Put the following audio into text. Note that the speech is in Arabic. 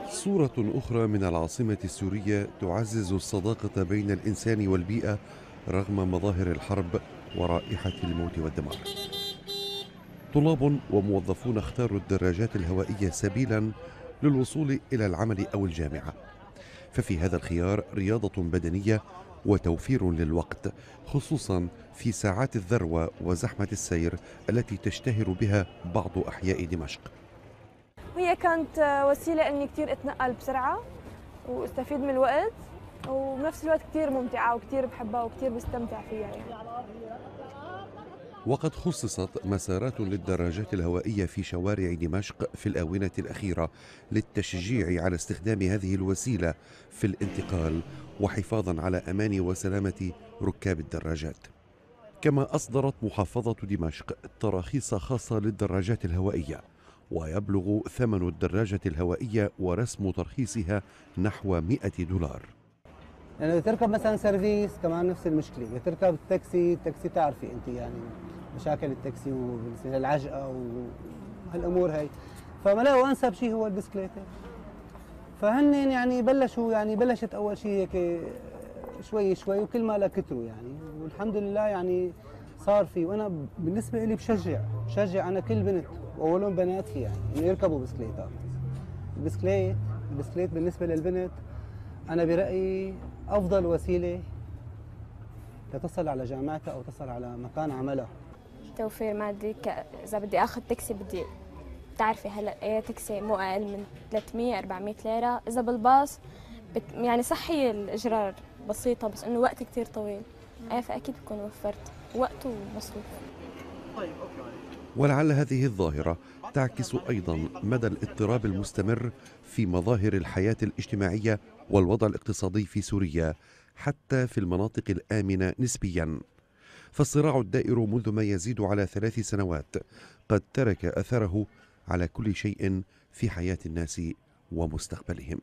صورة أخرى من العاصمة السورية تعزز الصداقة بين الإنسان والبيئة رغم مظاهر الحرب ورائحة الموت والدمار. طلاب وموظفون اختاروا الدراجات الهوائية سبيلا للوصول إلى العمل أو الجامعة، ففي هذا الخيار رياضة بدنية وتوفير للوقت، خصوصا في ساعات الذروة وزحمة السير التي تشتهر بها بعض أحياء دمشق. وهي كانت وسيلة إني كتير أتنقل بسرعة واستفيد من الوقت، وبنفس الوقت كتير ممتعة وكتير بحبها وكتير بستمتع فيها يعني. وقد خصصت مسارات للدراجات الهوائية في شوارع دمشق في الآونة الأخيرة للتشجيع على استخدام هذه الوسيلة في الانتقال وحفاظا على أمان وسلامة ركاب الدراجات. كما أصدرت محافظة دمشق تراخيص خاصة للدراجات الهوائية، ويبلغ ثمن الدراجة الهوائية ورسم ترخيصها نحو $100. يعني تركب مثلا سيرفيس كمان نفس المشكله، تركب التاكسي تعرفي انت يعني مشاكل التاكسي وبالنسبه للعجقه وهالامور هي، فما انسب شيء هو البسكليته. فهن يعني بلشت اول شيء هيك شوي شوي، وكل ما كتروا يعني، والحمد لله يعني صار في. وانا بالنسبه لي بشجع انا كل بنت واولهم بناتي يعني انه يركبوا بسكليتات. البسكليت بالنسبه للبنت أنا برأيي أفضل وسيلة لتصل على جامعتها أو تصل على مكان عملها. توفير مادي، إذا بدي آخذ تاكسي بتعرفي هلا أي تاكسي مو أقل من 300-400 ليرة، إذا بالباص يعني صحي الإجرار بسيطة، بس إنه وقت كتير طويل. فأكيد بكون وفرت وقت ومصروف. ولعل هذه الظاهرة تعكس أيضا مدى الاضطراب المستمر في مظاهر الحياة الاجتماعية والوضع الاقتصادي في سوريا، حتى في المناطق الآمنة نسبيا. فالصراع الدائر منذ ما يزيد على 3 سنوات قد ترك أثره على كل شيء في حياة الناس ومستقبلهم.